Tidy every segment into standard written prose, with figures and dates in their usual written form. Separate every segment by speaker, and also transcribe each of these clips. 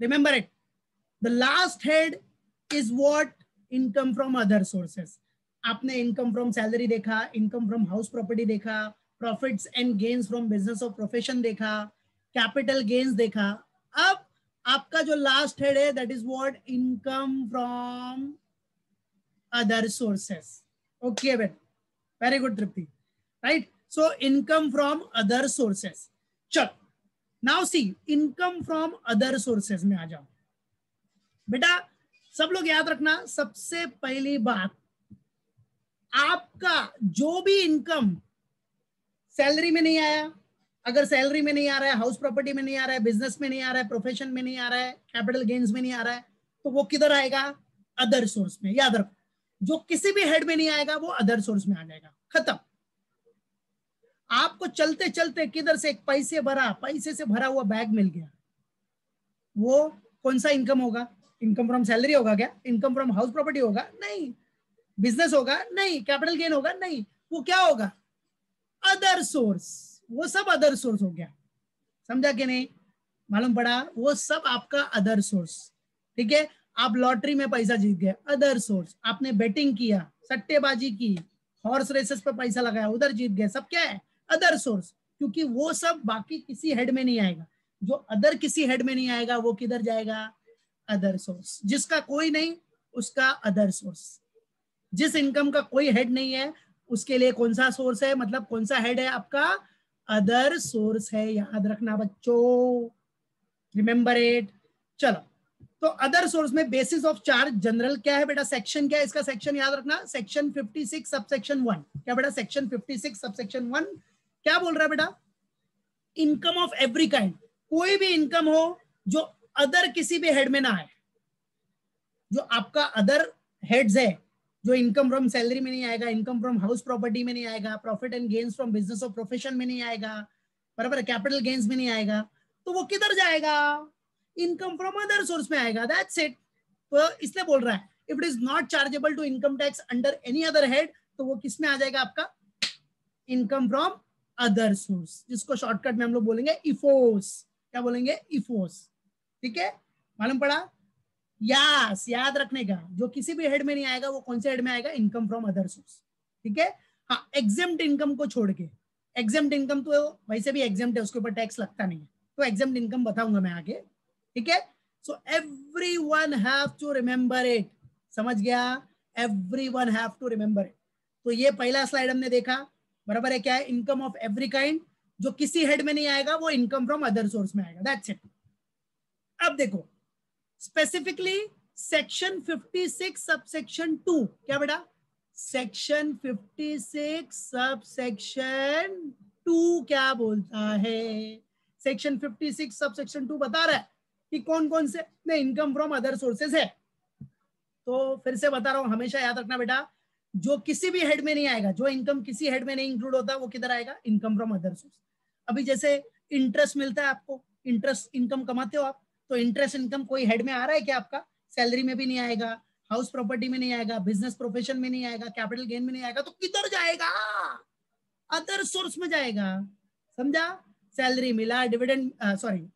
Speaker 1: Remember it. The last head is what? Income from other sources. आपने income from salary देखा, income from house property देखा, profits and gains from business और profession देखा, capital gains देखा. अब आपका जो लास्ट हेड है that is what? Income from other sources. Okay बेटा, very good Trupti, right. So income from other sources. चलो now see, income from other sources में आ जाओ बेटा. सब लोग याद रखना, सबसे पहली बात, आपका जो भी इनकम सैलरी में नहीं आया, अगर सैलरी में नहीं आ रहा है, हाउस प्रॉपर्टी में नहीं आ रहा है, बिजनेस में नहीं आ रहा है, प्रोफेशन में नहीं आ रहा है, कैपिटल गेन्स में नहीं आ रहा है, तो वो किधर आएगा? अदर सोर्स में. याद रखो, जो किसी भी हेड में नहीं आएगा वो अदर सोर्स में आ जाएगा. खत्म. आपको चलते चलते किधर से एक पैसे से भरा हुआ बैग मिल गया, वो कौन सा इनकम होगा? इनकम फ्रॉम सैलरी होगा क्या? इनकम फ्रॉम हाउस प्रॉपर्टी होगा? नहीं. बिजनेस होगा? नहीं. कैपिटल गेन होगा? नहीं. वो क्या होगा? Other source. वो सब अदर सोर्स हो गया. समझा कि नहीं? मालूम पड़ा? वो सब आपका अदर सोर्स. ठीक है. आप लॉटरी में पैसा जीत गए, अदर सोर्स. आपने बेटिंग किया, सट्टेबाजी की, हॉर्स रेसेस पे पैसा लगाया, उधर जीत गए, सब क्या है? Other source. क्योंकि वो सब बाकी किसी हेड में नहीं आएगा. जो अदर किसी हेड में नहीं आएगा वो किधर जाएगा? Other source. जिसका कोई नहीं उसका अदर सोर्स. जिस इनकम का कोई हेड नहीं है उसके लिए कौन सा सोर्स है, मतलब कौन सा हेड है आपका? अदर सोर्स है. याद रखना बच्चों, रिमेंबर इट. चलो, तो अदर सोर्स में बेसिस ऑफ चार्ज जनरल क्या है बेटा? सेक्शन क्या है इसका? सेक्शन याद रखना, सेक्शन 56 सबसेक्शन 1. क्या बेटा? सेक्शन 56 सबसेक्शन 1 क्या बोल रहा है बेटा? Income of every kind. कोई भी इनकम हो जो अदर किसी भी हेड में ना आए. जो आपका अदर हेड्स है, जो इनकम फ्रॉम सैलरी में नहीं आएगा, इनकम फ्रॉम हाउस प्रॉपर्टी में नहीं आएगा, profit and gains from business और प्रोफेशन में नहीं आएगा, बराबर, कैपिटल गेन्स में नहीं आएगा, तो वो किधर जाएगा? इनकम फ्रॉम अदर सोर्स में आएगा. That's it. तो इसलिए बोल रहा है if it is not chargeable to income tax under any other head, तो वो किस में आ जाएगा आपका? इनकम फ्रॉम अदर सोर्स, जिसको शॉर्टकट में हम लोग बोलेंगे इफोस. क्या बोलेंगे? इफोस. ठीक है, मालूम पड़ा? यस, याद रखने का, जो किसी भी हेड में नहीं आएगा वो कौन से हेड में आएगा? Income from other source. ठीक है. हाँ, एग्जेम्प्ट इनकम को छोड़ के. एग्जेम्प्ट इनकम तो वैसे भी एग्जेम्प्ट है, उसके ऊपर टैक्स लगता नहीं है, तो एग्जेम्प्ट इनकम बताऊंगा मैं आगे. ठीक है. So everyone have to remember it. समझ गया? Everyone have to remember it. तो ये पहला स्लाइड हमने देखा, बराबर है. क्या है? Income of every kind. जो किसी हेड में नहीं आएगा वो इनकम फ्रॉम अदर सोर्स में आएगा. That's it. अब देखो स्पेसिफिकली सेक्शन 56 सबसेक्शन 2. क्या बेटा? सेक्शन 56 सबसेक्शन 2 क्या बोलता है? सेक्शन 56 सबसेक्शन 2 बता रहा है कि कौन कौन से इनकम फ्रॉम अदर सोर्सेज है. तो फिर से बता रहा हूं, हमेशा याद रखना बेटा, जो किसी भी हेड में नहीं आएगा, जो इनकम किसी हेड में नहीं इंक्लूड होता, वो किधर आएगा? Income from other source. अभी जैसे इंटरेस्ट मिलता है आपको, इंटरेस्ट इनकम कमाते हो आप, तो इंटरेस्ट इनकम कोई हेड में आ रहा है क्या आपका? सैलरी में भी नहीं आएगा, हाउस प्रॉपर्टी में नहीं आएगा, बिजनेस प्रोफेशन में नहीं आएगा, कैपिटल गेन में नहीं आएगा, तो किधर जाएगा? अदर सोर्स में जाएगा. समझा? सैलरी मिला, डिविडेंड सॉरी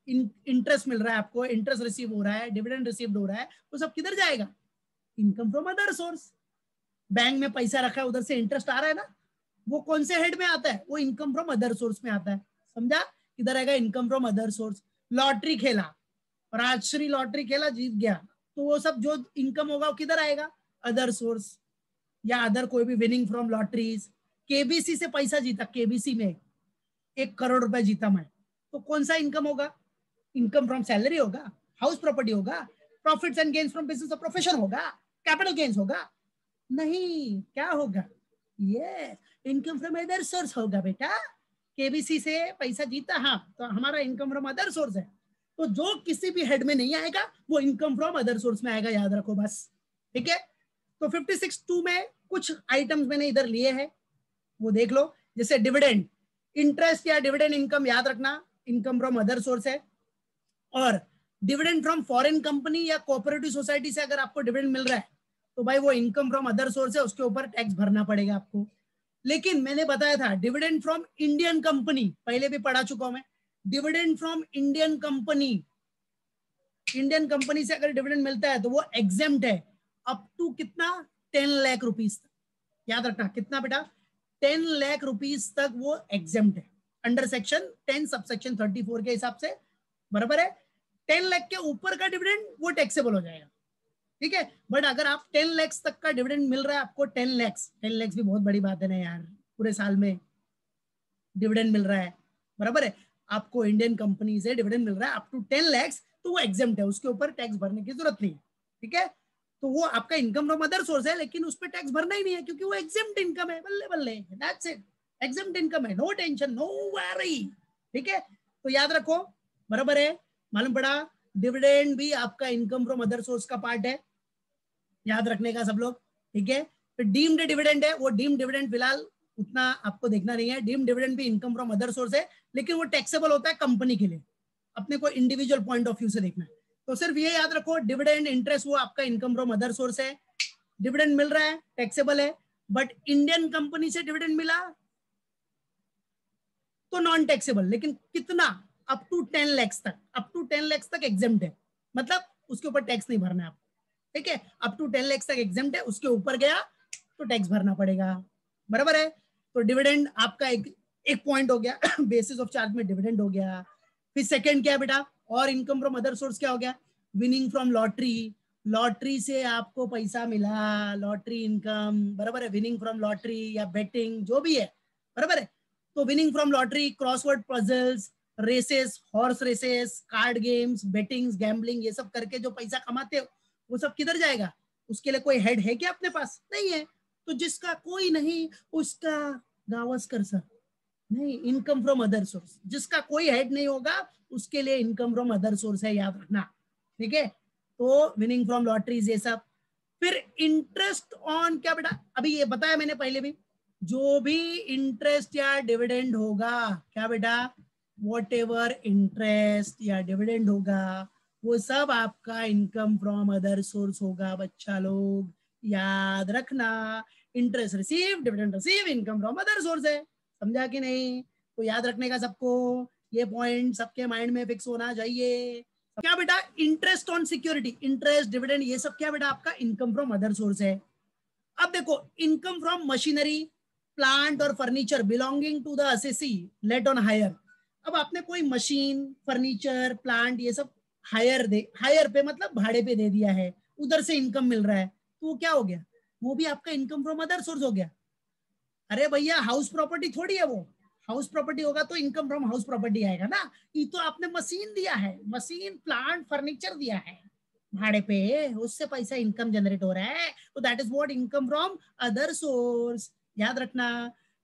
Speaker 1: इंटरेस्ट मिल रहा है आपको, इंटरेस्ट रिसीव हो रहा है, डिविडेंड रिसीव हो रहा है, वो सब किधर जाएगा? Income from other source. Bank में पैसा रखा है, उधर से इंटरेस्ट आ रहा है ना, वो कौन से हेड में आता है? वो इनकम फ्रॉम अदर सोर्स में आता है. समझा? किधर आएगा? Income from other source. Lottery खेला, राजश्री लॉटरी खेला, जीत गया, तो वो सब जो इनकम होगा वो किधर आएगा? Other source. या अदर कोई भी विनिंग फ्रॉम लॉटरीज. केबीसी से पैसा जीता, केबीसी में 1 करोड़ रुपए जीता मैं, तो कौन सा इनकम होगा? इनकम फ्रॉम सैलरी होगा, हाउस प्रॉपर्टी होगा, profits and gains from business और प्रोफेशन होगा, कैपिटल गेन्स होगा? नहीं. क्या होगा? ये इनकम फ्रॉम अदर सोर्स होगा बेटा. केबीसी से पैसा जीता, हाँ, तो हमारा इनकम फ्रॉम अदर सोर्स है. तो जो किसी भी हेड में नहीं आएगा वो इनकम फ्रॉम अदर सोर्स में आएगा. याद रखो बस. ठीक है. तो 56(2) में कुछ आइटम्स मैंने इधर लिए हैं, वो देख लो. जैसे डिविडेंड, इंटरेस्ट या डिविडेंड इनकम, याद रखना इनकम फ्रॉम अदर सोर्स है. और डिविडेंड फ्रॉम फॉरेन कंपनी या कोऑपरेटिव सोसाइटी से अगर आपको डिविडेंड मिल रहा है तो भाई वो इनकम फ्रॉम अदर सोर्स है, उसके ऊपर टैक्स भरना पड़ेगा आपको. लेकिन मैंने बताया था डिविडेंड फ्रॉम इंडियन कंपनी, पहले भी पढ़ा चुका हूं मैं, dividend from Indian company Indian company से अगर डिविडेंड मिलता है तो वो एग्जेम्प्ट है अप टू कितना 10 लाख रुपीज तक। याद रखना कितना बेटा 10 लाख रुपीज तक वो एग्जेम्प्ट है अंडर सेक्शन 10 सबसेक्शन 34 के हिसाब से, बराबर है। 10 लाख के ऊपर का डिविडेंड वो टैक्सेबल हो जाएगा, ठीक है। बट अगर आप 10 लाख तक का डिविडेंड मिल रहा है आपको, 10 लाख भी बहुत बड़ी बात है ना यार, पूरे साल में डिविडेंड मिल रहा है, बराबर है। आपको इंडियन कंपनी से डिविडेंड मिल रहा है अप टू 10 लाख, तो वो एग्जेम्प्ट है, उसके ऊपर टैक्स भरने की जरूरत नहीं है, ठीक है। तो वो आपका इनकम फ्रॉम अदर सोर्स है, लेकिन उस पर टैक्स भरना ही नहीं है क्योंकि वो एग्जेम्प्ट इनकम है, बल्ले बल्ले, दैट्स इट, एग्जेम्प्ट इनकम है, नो टेंशन नो वरी, ठीक है। तो याद रखो, बराबर है, मालूम पड़ा। डिविडेंड भी आपका इनकम फ्रॉम अदर सोर्स का पार्ट है, याद रखने का सब लोग, ठीक है। फिर डीम्ड डिविडेंड है, वो डीम्ड डिविडेंड फिलहाल उतना आपको देखना नहीं है। डीम्ड डिविडेंड भी इनकम फ्रॉम अदर सोर्स है, लेकिन वो टैक्सेबल होता है कंपनी के लिए, अपने को इंडिविजुअल पॉइंट ऑफ व्यू से देखना है। तो सिर्फ ये याद रखो, डिविडेंड इंटरेस्ट वो आपका इनकम फ्रॉम अदर सोर्स है, डिविडेंड मिल रहा है टैक्सेबल है, बट इंडियन कंपनी से डिविडेंड मिला तो नॉन टैक्सेबल, लेकिन कितना, अप टू 10 लाख तक, अप टू 10 लाख तक एग्जेम्प्ट है, मतलब उसके ऊपर टैक्स नहीं भरना है आपको, ठीक है। अप टू 10 लाख तक एग्जेम्प्ट है, उसके ऊपर गया तो टैक्स भरना पड़ेगा, बराबर है। तो डिविडेंड आपका एक पॉइंट हो गया बेसिस ऑफ चार्ज में डिविडेंड हो गया। फिर सेकंड क्या है बेटा, और इनकम फ्रॉम अदर सोर्स क्या हो गया, विनिंग फ्रॉम लॉटरी, लॉटरी से आपको पैसा मिला, लॉटरी इनकम, बराबर है। विनिंग फ्रॉम लॉटरी या बेटिंग जो भी है, बराबर है। तो winning from lottery, crossword puzzles, races, horse races, card games, bettings, gambling, ये सब करके जो पैसा कमाते हो वो सब किधर जाएगा, उसके लिए कोई हेड है क्या अपने पास, नहीं है। तो जिसका कोई नहीं उसका गावस्कर सर, नहीं, इनकम फ्रॉम अदर सोर्स, जिसका कोई हेड नहीं होगा उसके लिए इनकम फ्रॉम अदर सोर्स है, याद रखना, ठीक है। तो विनिंग फ्रॉम लॉटरीज ये सब। फिर इंटरेस्ट ऑन क्या बेटा, अभी ये बताया मैंने पहले भी, जो भी इंटरेस्ट या डिविडेंड होगा, क्या बेटा, वॉट एवर इंटरेस्ट या डिविडेंड होगा वो सब आपका इनकम फ्रॉम अदर सोर्स होगा, बच्चा लोग याद रखना। Interest receive, dividend receive, income from other source है, समझा कि नहीं। तो याद रखने का सबको, ये पॉइंट सबके माइंड में फिक्स होना चाहिए। क्या बेटा, interest on security, interest, dividend, ये सब क्या बेटा आपका इनकम फ्रॉम अदर सोर्स है। अब देखो, इनकम फ्रॉम मशीनरी, प्लांट और furniture belonging to the assessee let on hire. अब आपने कोई मशीन, फर्नीचर, प्लांट ये सब हायर पे मतलब भाड़े पे दे दिया है, उधर से इनकम मिल रहा है, तो वो क्या हो गया, वो भी आपका इनकम फ्रॉम अदर सोर्स हो गया। अरे भैया हाउस प्रॉपर्टी थोड़ी है वो, हाउस प्रॉपर्टी होगा तो इनकम फ्रॉम हाउस प्रॉपर्टी आएगा ना। ये तो आपने मशीन दिया है, मशीन, प्लांट, फर्नीचर दिया है भाड़े पे, उससे पैसा इनकम जनरेट हो रहा है, तो that is what income from other source, याद रखना।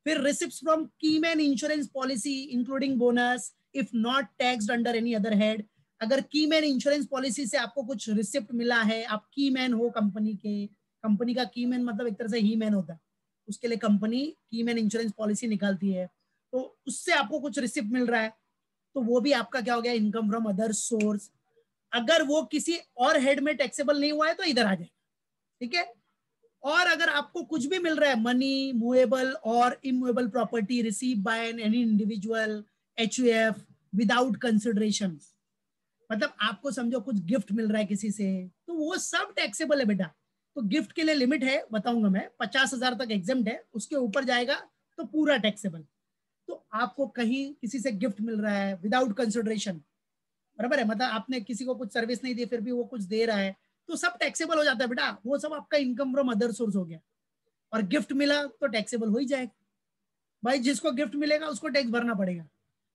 Speaker 1: फिर receipts from keyman insurance policy including bonus if not taxed under any other head. अगर कीमैन इंश्योरेंस पॉलिसी से आपको कुछ रिसिप्ट मिला है, आप कीमैन हो कंपनी के, कंपनी का कीमैन मतलब एक तरह से ही मैन होता है, उसके लिए कंपनी कीमैन इंश्योरेंस पॉलिसी निकालती है, तो उससे आपको कुछ रिसिप्ट मिल रहा है, तो वो भी आपका क्या हो गया, इनकम फ्रॉम अदर सोर्स। अगर वो किसी और हेड में टैक्सेबल नहीं हुआ है तो इधर आ जाए, ठीक है। और अगर आपको कुछ भी मिल रहा है, मनी, मूवेबल और immovable property receive by any individual, HUF, without consideration, मतलब आपको समझो कुछ गिफ्ट मिल रहा है किसी से, तो वो सब टैक्सेबल है बेटा। तो गिफ्ट के लिए लिमिट है, बताऊंगा मैं, 50,000 तक एग्जेम्प्ट है, उसके ऊपर जाएगा तो पूरा टैक्सेबल। तो आपको कहीं किसी से गिफ्ट मिल रहा है विदाउट कंसिडरेशन, बराबर है, मतलब आपने किसी को कुछ सर्विस नहीं दी फिर भी वो कुछ दे रहा है, तो सब टैक्सेबल हो जाता है बेटा, वो सब आपका इनकम फ्रॉम अदर सोर्स हो गया। और गिफ्ट मिला तो टैक्सेबल हो ही जाएगा भाई, जिसको गिफ्ट मिलेगा उसको टैक्स भरना पड़ेगा।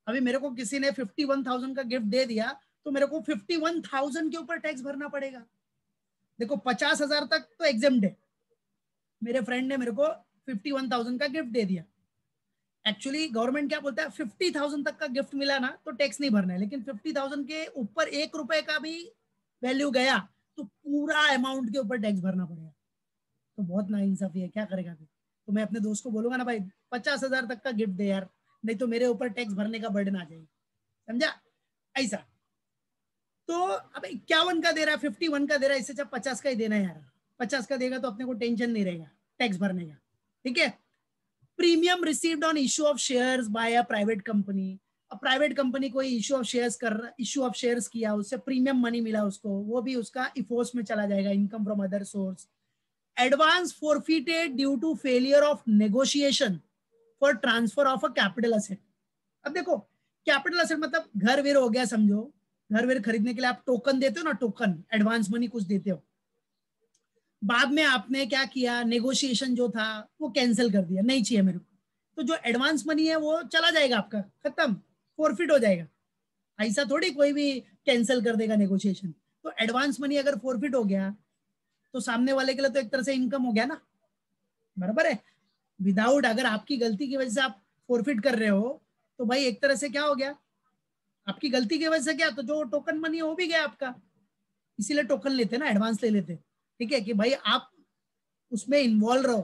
Speaker 1: अभी मेरे को किसी ने 51,000 का गिफ्ट दे दिया तो मेरे को 51,000 के ऊपर टैक्स भरना पड़ेगा। देखो 50,000 तक तो एग्जेम्प्ट है, मेरे फ्रेंड ने मेरे को 51,000 का गिफ्ट दे दिया। एक्चुअली गवर्नमेंट क्या बोलता है, 50,000 तक का गिफ्ट मिला ना तो टैक्स नहीं भरना है, लेकिन 50,000 के ऊपर 1 रुपए का भी वैल्यू गया तो पूरा अमाउंट के ऊपर टैक्स भरना पड़ेगा। तो बहुत नाइंसाफी है, क्या करेगा फिर। तो मैं अपने दोस्त को बोलूंगा ना, भाई 50,000 तक का गिफ्ट दे यार, नहीं तो मेरे ऊपर टैक्स भरने का बर्डन आ जाएगा, समझा, ऐसा। तो अब 51 का दे रहा है, 51 का दे रहा है, इससे अच्छा 50 का ही देना है यार, 50 का देगा तो अपने को टेंशन नहीं रहेगा टैक्स भरने का, ठीक है। Premium received on issue of shares by a private company. अब प्राइवेट कंपनी कोई इश्यू ऑफ शेयर्स कर रहा, इश्यू ऑफ शेयर्स किया, उससे प्रीमियम मनी मिला उसको, वो भी उसका इफोर्स में चला जाएगा, income from other source. Advance forfeited due to failure of negotiation for transfer of a capital asset. अब देखो कैपिटल असेट मतलब घर वीर हो गया, समझो घर वीर खरीदने के लिए आप टोकन देते हो ना, टोकन एडवांस मनी कुछ देते हो, बाद में आपने क्या किया, नेगोशिएशन जो था वो कैंसिल कर दिया, नहीं चाहिए मेरे को, तो जो एडवांस मनी है वो चला जाएगा आपका, खत्म, फोरफिट हो जाएगा। ऐसा थोड़ी कोई भी कैंसिल कर देगा नेगोशिएशन। तो एडवांस मनी अगर फोरफिट हो गया तो सामने वाले के लिए तो एक तरह से इनकम हो गया ना, बराबर है। विदाउट, अगर आपकी गलती की वजह से आप फोरफिट कर रहे हो तो भाई एक तरह से क्या हो गया, आपकी गलती की वजह से क्या, तो जो टोकन मनी है वो भी गया आपका, इसीलिए टोकन लेते ना, एडवांस ले लेते, ठीक है, कि भाई आप उसमें इन्वॉल्व रहो,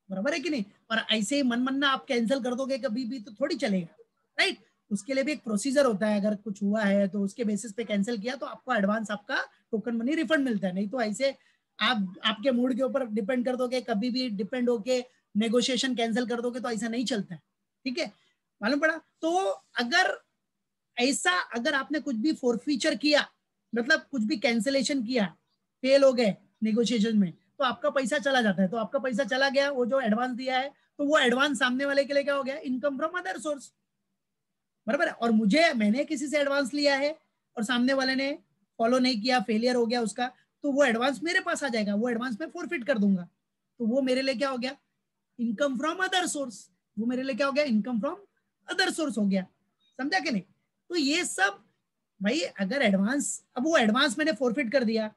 Speaker 1: बराबर है कि नहीं। और ऐसे ही मन मनना आप कैंसिल कर दोगे कभी भी तो थोड़ी चलेगा, राइट। उसके लिए भी एक प्रोसीजर होता है, अगर कुछ हुआ है तो उसके बेसिस पे कैंसिल किया तो आपको एडवांस आपका टोकन मनी रिफंड मिलता है, नहीं तो ऐसे आप आपके मूड के ऊपर डिपेंड कर दोगे, कभी भी डिपेंड होके नेगोशिएशन कैंसिल कर दोगे तो ऐसा नहीं चलता है, ठीक है, मालूम पड़ा। तो अगर ऐसा, अगर आपने कुछ भी फोरफीचर किया, मतलब कुछ भी कैंसिलेशन किया, फेल हो गए नेगोशिएशन में, तो आपका पैसा चला जाता है, तो आपका पैसा चला गया, वो जो एडवांस दिया है तो वो एडवांस सामने वाले के लिए क्या हो गया, इनकम फ्रॉम अदर सोर्स, बराबर है। और मैंने किसी से एडवांस लिया है और सामने वाले ने फॉलो नहीं किया, फेलियर हो गया उसका, तो वो एडवांस मेरे पास आ जाएगा, वो एडवांस में फोरफिट कर दूंगा, तो वो मेरे लिए क्या हो गया, इनकम फ्रॉम अदर सोर्स, वो मेरे लिए क्या हो गया, इनकम फ्रॉम अदर सोर्स हो गया, समझा कि नहीं। तो ये सब भाई, अगर एडवांस, अब वो एडवांस मैंने फोरफिट कर दिया,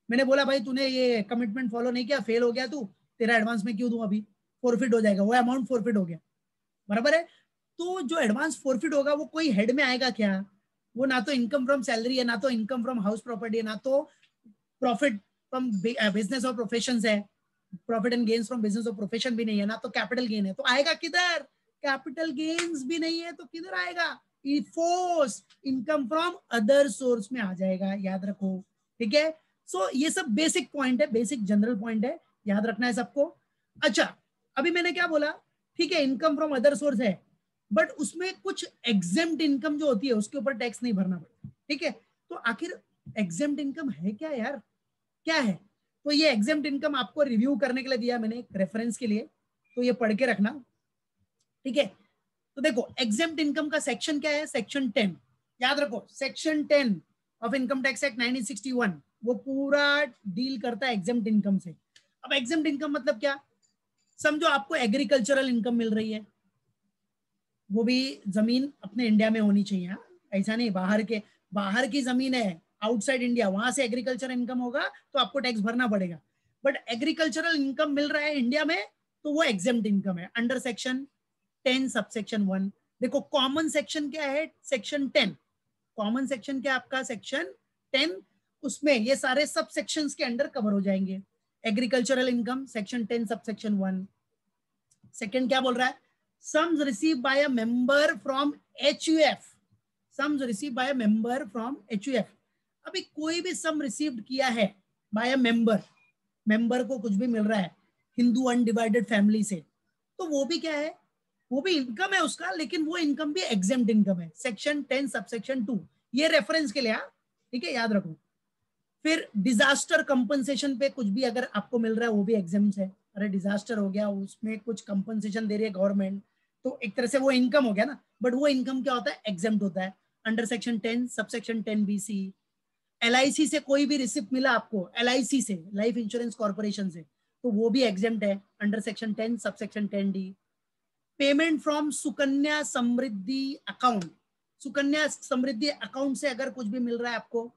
Speaker 1: मैंने बोला भाई तूने ये कमिटमेंट फॉलो नहीं किया, फेल हो गया तू, तेरा एडवांस में क्यों दूं, अभी फोरफिट हो जाएगा, वो अमाउंट फोरफिट हो गया, बराबर है। तो जो एडवांस फोरफिट होगा वो कोई हेड में आएगा क्या, वो ना तो इनकम फ्रॉम सैलरी है, ना तो इनकम फ्रॉम हाउस प्रॉपर्टी है, ना तो प्रॉफिट फ्रॉम बिजनेस और प्रोफेशन है, profit and gains from business और प्रोफेशन भी नहीं है, ना तो कैपिटल गेन है, तो आएगा किधर, कैपिटल गेन्स भी नहीं है तो किधर आएगा, force income from other source में आ जाएगा, याद रखो, ठीक है। सो ये सब बेसिक पॉइंट है, बेसिक जनरल पॉइंट है, याद रखना है सबको। अच्छा, अभी मैंने क्या बोला, ठीक है, इनकम फ्रॉम अदर सोर्स है, बट उसमें कुछ एग्जेम्प्ट इनकम जो होती है उसके ऊपर टैक्स नहीं भरना पड़ता, ठीक है। तो आखिर एग्जेम्प्ट इनकम है क्या यार, क्या है, तो ये एग्जेम्प्ट इनकम आपको रिव्यू करने के लिए दिया मैंने, एक रेफरेंस के लिए, तो ये पढ़ के रखना, ठीक है। तो देखो एग्जेम्प्ट इनकम का सेक्शन क्या है, सेक्शन 10, याद रखो, section 10 of income tax act 1961, वो पूरा डील करता है एग्जेम्प्ट इनकम से। अब एग्जेम्प्ट इनकम मतलब क्या, समझो आपको एग्रीकल्चरल इनकम मिल रही है, वो भी जमीन अपने इंडिया में होनी चाहिए, हाँ? ऐसा नहीं बाहर की जमीन है आउटसाइड इंडिया, वहां से एग्रीकल्चर इनकम होगा तो आपको टैक्स भरना पड़ेगा, बट एग्रीकल्चरल इनकम मिल रहा है इंडिया में तो वो एग्जेम्प्ट इनकम है, अंडर सेक्शन 10 सबसेक्शन 1। देखो कॉमन सेक्शन क्या है, सेक्शन 10, कॉमन सेक्शन क्या आपका, सेक्शन 10, उसमें ये सारे सब सेक्शंस के अंडर कवर हो जाएंगे। Agricultural income section 10 subsection 1। Second क्या बोल रहा है, sums receive by a member from HUF, sums receive by a member from HUF। अभी कोई भी सम रिसीव्ड किया है बाय अ मेंबर को कुछ भी मिल रहा है हिंदू अनडिवाइडेड फैमिली से, तो वो भी क्या है, वो भी इनकम है उसका, लेकिन वो इनकम भी एग्जेम्प्ट इनकम है, सेक्शन 10 सबसेक्शन 2, ये रेफरेंस के लिए, ठीक है, याद रखो। फिर डिजास्टर कंपनसेशन पे कुछ भी अगर आपको मिल रहा है वो भी एग्जाम्स है, अरे डिजास्टर हो गया उसमें कुछ कंपनसेशन दे रही है गवर्नमेंट, तो एक तरह से वो इनकम हो गया ना, बट वो इनकम क्या होता है, एग्जाम्प्ट होता है, under section 10 subsection 10BC। LIC से कोई भी रिसिप्ट मिला आपको, LIC से, लाइफ इंश्योरेंस कॉर्पोरेशन से, तो वो भी एग्जाम्प्ट है, under section 10 subsection 10D। Payment from Sukanya Samriddhi account, Sukanya Samriddhi account से अगर कुछ भी मिल रहा है आपको,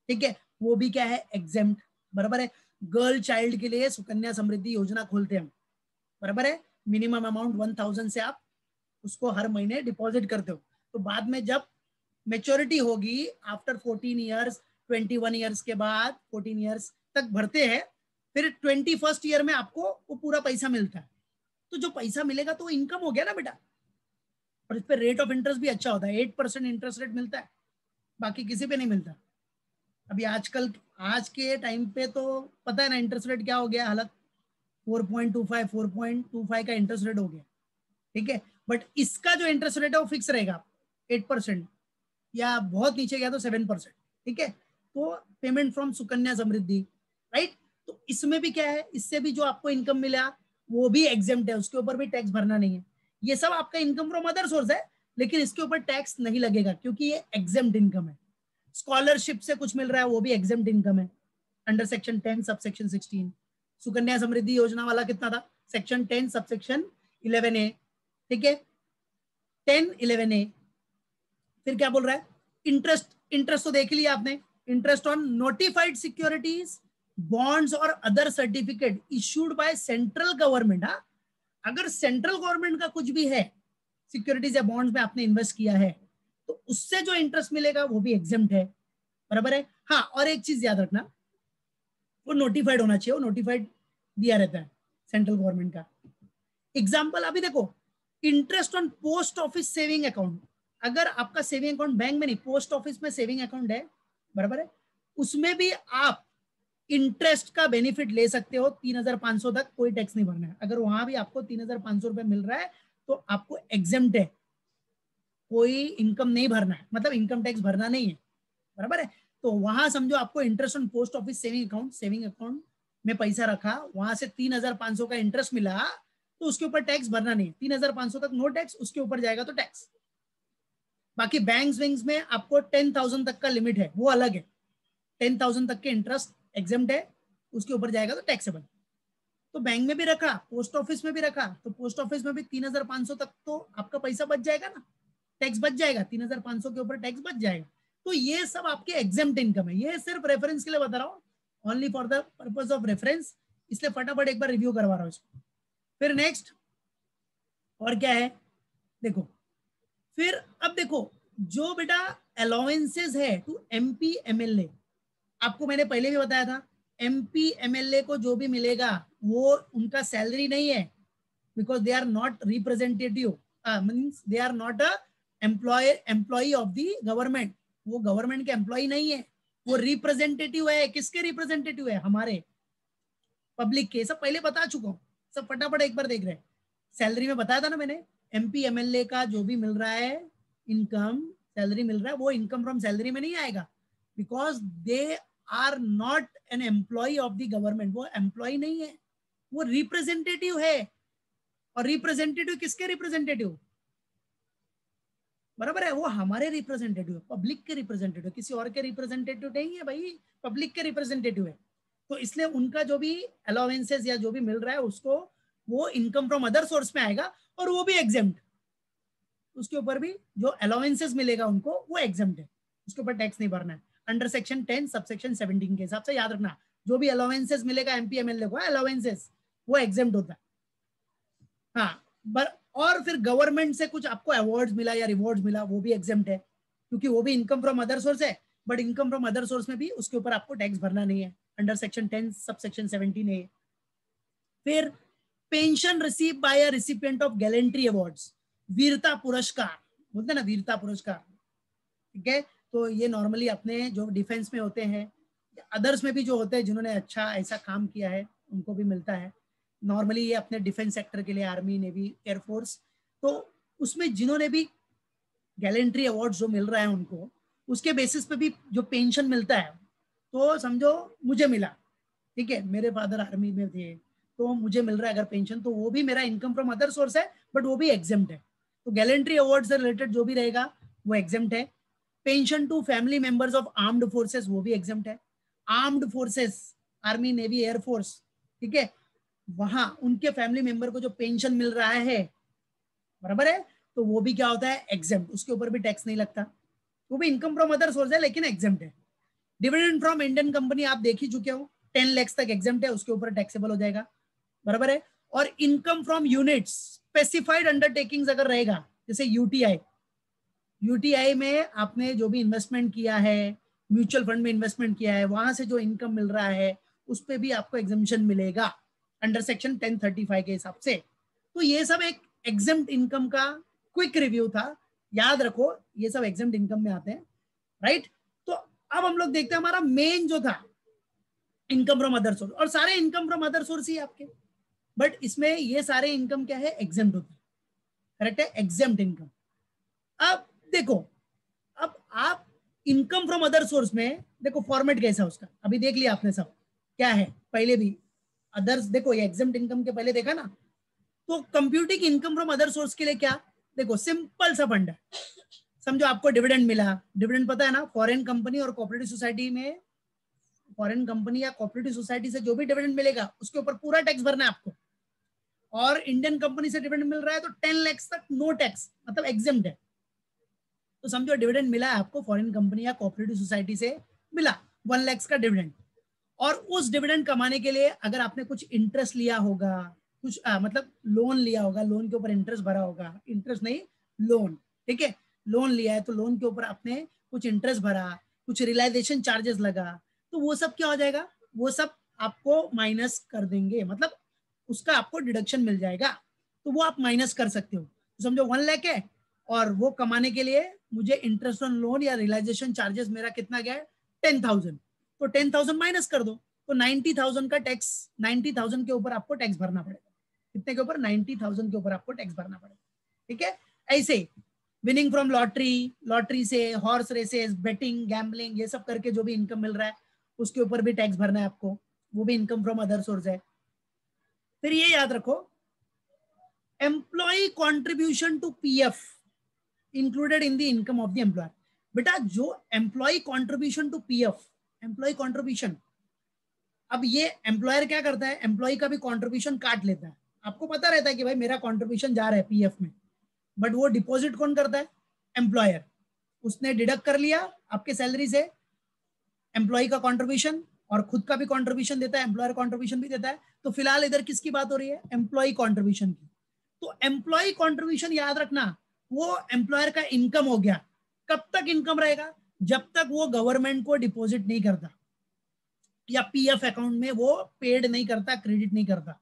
Speaker 1: ठीक है, वो भी क्या है, एग्जेम्प्ट, बराबर है। गर्ल चाइल्ड के लिए सुकन्या समृद्धि योजना खोलते हैं, बराबर है, मिनिमम अमाउंट 1000 से आप उसको हर महीने डिपॉजिट करते हो, तो बाद में जब मेच्योरिटी होगी आफ्टर 14 ईयर्स, 21 ईयर्स के बाद 14 ईयर्स तक भरते हैं, फिर 21st ईयर में आपको वो पूरा पैसा मिलता है, तो जो पैसा मिलेगा तो इनकम हो गया ना बेटा, और इस पे रेट ऑफ इंटरेस्ट भी अच्छा होता है, 8% इंटरेस्ट रेट मिलता है, बाकी किसी पे नहीं मिलता। अभी आजकल आज के टाइम पे तो पता है ना इंटरेस्ट रेट क्या हो गया हालत, 4.25 का इंटरेस्ट रेट हो गया, ठीक है, बट इसका जो इंटरेस्ट रेट है वो फिक्स रहेगा, 8% या बहुत नीचे गया तो 7%, ठीक है। तो payment from Sukanya Samriddhi, right. तो इसमें भी क्या है, इससे भी जो आपको इनकम मिला वो भी एग्जेम्प्ट है, उसके ऊपर भी टैक्स भरना नहीं है। ये सब आपका इनकम फ्रॉम अदर सोर्स है, लेकिन इसके ऊपर टैक्स नहीं लगेगा क्योंकि ये एग्जेम्प्ट इनकम है। स्कॉलरशिप से कुछ मिल रहा है वो भी एग्जेम्प्ट इनकम है under section 10 sub section 16। Sukanya Samriddhi योजना वाला कितना था, सेक्शन 10 सब सेक्शन 11A, ठीक है, 10-11A। फिर क्या बोल रहा है, इंटरेस्ट, इंटरेस्ट तो देख लिया आपने, interest on notified securities, bonds और other certificate issued by central government. हाँ, अगर सेंट्रल गवर्नमेंट का कुछ भी है, सिक्योरिटीज या बॉन्ड्स में आपने इन्वेस्ट किया है, तो उससे जो इंटरेस्ट मिलेगा वो भी एग्जेम्प्ट है, बराबर है। हाँ, और एक चीज याद रखना, वो नोटिफाइड होना चाहिए, वो नोटिफाइड दिया रहता है सेंट्रल गवर्नमेंट का। एग्जाम्पल अभी देखो, interest on post office saving account, अगर आपका सेविंग अकाउंट बैंक में नहीं, पोस्ट ऑफिस में सेविंग अकाउंट है, बराबर है, उसमें भी आप इंटरेस्ट का बेनिफिट ले सकते हो 3,500 तक, कोई टैक्स नहीं भरना है। अगर वहां भी आपको 3,500 रुपए मिल रहा है तो आपको एग्जेम्प्ट है, कोई इनकम नहीं भरना है, मतलब इनकम टैक्स भरना नहीं है, बराबर है। तो वहां समझो आपको interest on post office saving account में पैसा रखा, वहां से 3,500 का इंटरेस्ट मिला, तो उसके ऊपर टैक्स भरना नहीं, 3,500 तक नो टैक्स, उसके ऊपर जाएगा तो टैक्स। बाकी बैंक्स विंग्स में आपको 10,000 तक का लिमिट है, वो अलग है, 10,000 तक के इंटरेस्ट एग्जेम्प्ट है, उसके ऊपर जाएगा तो टैक्सेबल। तो बैंक में भी रखा, पोस्ट ऑफिस में भी रखा, तो पोस्ट ऑफिस में भी 3,500 तक तो आपका पैसा बच जाएगा ना, टैक्स बच जाएगा, 3,500 के ऊपर टैक्स बच जाएगा। तो ये सब आपके एग्जेम्प्ट इनकम है, ये सिर्फ रेफरेंस के लिए बता रहा हूँ, only for the purpose of reference, इसलिए फटाफट एक बार रिव्यू करवा रहा हूँ इसको। फिर नेक्स्ट और क्या है, देखो, फिर अब देखो, जो बेटा अलाउंसेस है टू एमपी एमएलए, आपको मैंने पहले भी बताया था, एमपी एमएलए को जो भी मिलेगा वो उनका सैलरी नहीं है, because they are not representative, means they are not a employee of the government, वो गवर्नमेंट के एम्प्लॉय नहीं है, वो रिप्रेजेंटेटिव है। किसके रिप्रेजेंटेटिव है, हमारे पब्लिक के। सब पहले बता चुका हूँ, सब फटाफट एक बार देख रहे हैं। सैलरी में बताया था ना मैंने, एमपी एमएलए का जो भी मिल रहा है इनकम, सैलरी मिल रहा है, वो इनकम फ्रॉम सैलरी में नहीं आएगा, because they are not an employee of the government, वो एम्प्लॉय नहीं है, वो रिप्रेजेंटेटिव है। और रिप्रेजेंटेटिव किसके रिप्रेजेंटेटिव, बराबर है, वो हमारे रिप्रेजेंटेटिव, पब्लिक के रिप्रेजेंटेटिव, किसी और के रिप्रेजेंटेटिव नहीं है भाई, पब्लिक के रिप्रेजेंटेटिव है। तो इसलिए उनका जो भी अलाउंसेस या जो भी मिल रहा है उसको, वो इनकम फ्रॉम अदर सोर्स में आएगा, और वो भी एग्जेम्प्ट, उसके ऊपर भी जो अलाउंसेस मिलेगा उनको वो एग्जेम्प्ट है, उसके ऊपर टैक्स नहीं भरना है अंडर सेक्शन 10 सबसेक्शन 17 के हिसाब से। याद रखना, जो भी अलाउंसेस मिलेगा एमपी एमएलए को, अलाउंसेस, वो एग्जेम्प्ट होता है। हाँ, और फिर गवर्नमेंट से कुछ आपको अवार्ड्स मिला या रिवॉर्ड्स मिला, वो भी एग्जेम्प्ट है, क्योंकि वो भी इनकम फ्रॉम अदर सोर्स है, but income from other source में भी उसके ऊपर आपको टैक्स भरना नहीं है अंडर सेक्शन 10 सबसेक्शन 17A। फिर pension receive by a recipient of gallantry awards, वीरता पुरस्कार बोलते हैं ना, वीरता पुरस्कार, ठीक है। तो ये नॉर्मली अपने जो डिफेंस में होते हैं, अदर्स में भी जो होते हैं जिन्होंने अच्छा ऐसा काम किया है उनको भी मिलता है। नॉर्मली ये अपने डिफेंस सेक्टर के लिए आर्मी, नेवी, एयरफोर्स, तो उसमें जिन्होंने भी गैलेंट्री अवार्ड जो मिल रहा है उनको, उसके बेसिस पे भी जो पेंशन मिलता है, तो समझो मुझे मिला, ठीक है, मेरे फादर आर्मी में थे तो मुझे मिल रहा है अगर पेंशन, तो वो भी मेरा इनकम फ्रॉम अदर सोर्स है, बट वो भी एग्जेम्प्ट है। तो गैलेंट्री अवार्ड से रिलेटेड जो भी रहेगा वो एग्जेम्प्ट है। Pension to family members of armed forces, वो भी एग्जेम्प्ट है। Armed forces, army, navy, air force, ठीक है, वहां उनके फैमिली मेंबर को जो पेंशन मिल रहा है, बराबर है, तो वो भी क्या होता है, एग्जेम्प्ट, उसके ऊपर भी टैक्स नहीं लगता, वो भी इनकम फ्रॉम अदर सोर्स है लेकिन एग्जेम्प्ट है। डिविडेंड फ्रॉम इंडियन कंपनी आप देख ही चुके हो, 10 लाख तक एग्जेम्प्ट है, उसके ऊपर टैक्सेबल हो जाएगा, बराबर है। और income from units, specified undertakings अगर रहेगा, जैसे यूटीआई, यूटीआई में आपने जो भी इन्वेस्टमेंट किया है, म्यूचुअल फंड में इन्वेस्टमेंट किया है, वहां से जो इनकम मिल रहा है उस पर भी आपको एग्जेम्पशन मिलेगा अंडर सेक्शन 1035 के हिसाब से। तो ये सब एक एग्जेम्प्ट इनकम का क्विक रिव्यू था, याद रखो ये सब एग्जेम्प्ट इनकम में आते हैं, राइट। तो अब हम लोग देखते हैं हमारा मेन जो था इनकम फ्रॉम अदर सोर्स, और सारे इनकम फ्रॉम अदर सोर्स ही आपके, बट इसमें ये सारे इनकम क्या है, एग्जेम्प्ट होते हैं, करेक्ट है, एग्जेम्प्ट इनकम। अब देखो अब आप इनकम फ्रॉम अदर सोर्स में देखो फॉर्मेट कैसा है उसका, अभी देख लिया आपने सब क्या है, पहले भी अदर्स देखो ये एग्जेम्प्ट इनकम के पहले देखा ना, तो computing income from other source के लिए क्या, देखो सिंपल सा फंड है, समझो आपको डिविडेंड मिला, डिविडेंड पता है ना, फॉरेन कंपनी और कोऑपरेटिव सोसाइटी में, फॉरेन कंपनी या कोऑपरेटिव सोसाइटी से जो भी डिविडेंड मिलेगा उसके ऊपर पूरा टैक्स भरना है आपको, और इंडियन कंपनी से डिविडेंड मिल रहा है तो 10 लाख तक नो टैक्स, मतलब एग्जेम्प्ट है। तो समझो डिविडेंड मिला है आपको फॉरेन कंपनी या कोऑपरेटिव सोसाइटी से मिला 1 लाख का डिविडेंड, और उस डिविडेंड कमाने के लिए अगर आपने कुछ इंटरेस्ट लिया होगा, कुछ मतलब लोन लिया होगा, लोन के ऊपर इंटरेस्ट भरा होगा, इंटरेस्ट नहीं लोन, ठीक है, लोन लिया है तो लोन के ऊपर आपने कुछ इंटरेस्ट भरा, कुछ रियलाइजेशन चार्जेस लगा, तो वो सब क्या हो जाएगा, वो सब आपको माइनस कर देंगे, मतलब उसका आपको डिडक्शन मिल जाएगा, तो वो आप माइनस कर सकते हो। तो समझो 1 लाख है और वो कमाने के लिए मुझे इंटरेस्ट ऑन लोन या रियलाइजेशन चार्जेस मेरा कितना गया है 10,000, तो 10,000 माइनस कर दो, तो 90,000 का टैक्स, 90,000 के ऊपर आपको टैक्स भरना पड़ेगा, कितने के ऊपर 90,000 के ऊपर आपको टैक्स भरना पड़ेगा, ठीक है। ऐसे विनिंग फ्रॉम लॉटरी, लॉटरी से, हॉर्स रेसेस, बेटिंग, गैम्बलिंग, ये सब करके जो भी इनकम मिल रहा है उसके ऊपर भी टैक्स भरना है आपको, वो भी इनकम फ्रॉम अदर सोर्स है। फिर ये याद रखो employee contribution to PF included in the income of the employer. बेटा जो employee contribution to PF, employee contribution, अब ये एम्प्लॉयर क्या करता है, एम्प्लॉय का भी कॉन्ट्रीब्यूशन काट लेता है, आपको पता रहता है कि भाई मेरा कॉन्ट्रीब्यूशन जा रहा है पीएफ में, बट वो डिपॉजिट कौन करता है, एम्प्लॉयर, उसने डिडक्ट कर लिया आपके सैलरी से एम्प्लॉय का कॉन्ट्रीब्यूशन और खुद का भी कॉन्ट्रीब्यूशन देता है, एम्प्लॉयर कॉन्ट्रीब्यूशन भी देता है, तो फिलहाल इधर किसकी बात हो रही है, एम्प्लॉय कॉन्ट्रीब्यूशन की। तो एम्प्लॉय कॉन्ट्रीब्यूशन याद रखना वो एम्प्लॉयर का इनकम हो गया, कब तक इनकम रहेगा, जब तक वो गवर्नमेंट को डिपॉजिट नहीं करता या पीएफ अकाउंट में वो पेड नहीं करता, क्रेडिट नहीं करता,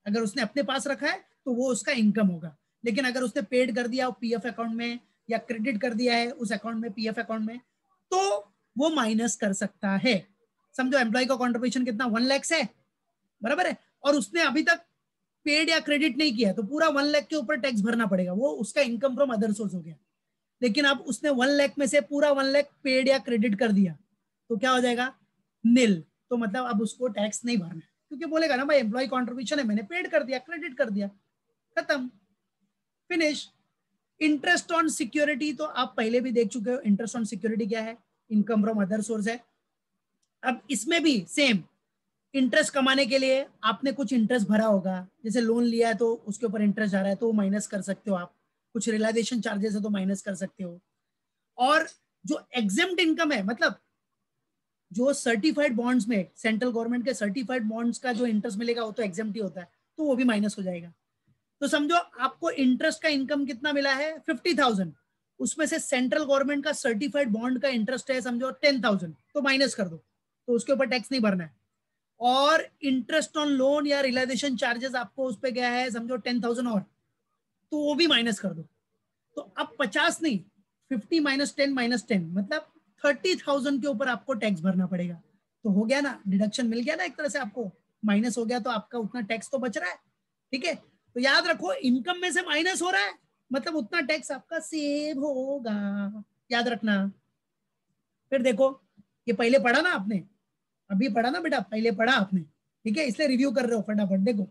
Speaker 1: अगर उसने अपने पास रखा है तो वो उसका इनकम होगा, लेकिन अगर उसने पेड कर दिया पीएफ अकाउंट में या क्रेडिट कर दिया है उस अकाउंट में, पीएफ अकाउंट में, तो वो माइनस कर सकता है। समझो एम्प्लॉय का कॉन्ट्रीब्यूशन कितना 1 लाख है, बराबर है, और उसने अभी तक पेड या क्रेडिट नहीं किया तो पूरा 1 लाख के ऊपर टैक्स भरना पड़ेगा, वो उसका इनकम फ्रॉम अदर सोर्स हो गया। लेकिन अब उसने 1 लाख में से पूरा 1 लाख पेड या क्रेडिट कर दिया तो क्या हो जाएगा, नील, तो मतलब अब उसको टैक्स नहीं भरना है, क्योंकि बोलेगा ना भाई एम्प्लॉय कॉन्ट्रीब्यूशन है, मैंने पेड कर दिया, क्रेडिट कर दिया, खत्म, फिनिश। इंटरेस्ट ऑन सिक्योरिटी तो आप पहले भी देख चुके हो, इंटरेस्ट ऑन सिक्योरिटी क्या है, इनकम फ्रॉम अदर सोर्स है। अब इसमें भी सेम, इंटरेस्ट कमाने के लिए आपने कुछ इंटरेस्ट भरा होगा, जैसे लोन लिया है तो उसके ऊपर इंटरेस्ट आ रहा है तो माइनस कर सकते हो आप, कुछ रियलाइजेशन चार्जेस है तो माइनस कर सकते हो, और जो एग्जेम्प्ट इनकम है, मतलब जो सर्टिफाइड बॉन्ड्स में, सेंट्रल गवर्नमेंट के सर्टिफाइड बॉन्ड्स का जो इंटरेस्ट मिलेगा वो तो एग्जेम्प्ट ही होता है, तो वो भी माइनस हो जाएगा। तो समझो आपको इंटरेस्ट का इनकम कितना मिला है 50,000, उसमें से सेंट्रल गवर्नमेंट का सर्टिफाइड बॉन्ड का इंटरेस्ट है समझो 10,000, तो माइनस कर दो, तो उसके ऊपर टैक्स नहीं भरना है। और इंटरेस्ट ऑन लोन या रियलाइजेशन चार्जेस आपको उस पर गया है समझो 10,000 और, तो वो भी माइनस कर दो। तो अब 50 नहीं, 50 माइनस 10 माइनस 10 मतलब 30,000 के ऊपर आपको टैक्स भरना पड़ेगा। तो हो गया ना, डिडक्शन मिल गया ना एक तरह से आपको, माइनस हो गया तो आपका उतना टैक्स तो बच रहा है, ठीक है। तो याद रखो इनकम में से माइनस हो रहा है मतलब उतना टैक्स आपका सेव होगा, याद रखना। फिर देखो ये पहले पढ़ा ना आपने, अभी पढ़ा ना बेटा, पहले पढ़ा आपने, ठीक है, इसलिए रिव्यू कर रहे हो फटाफट। देखो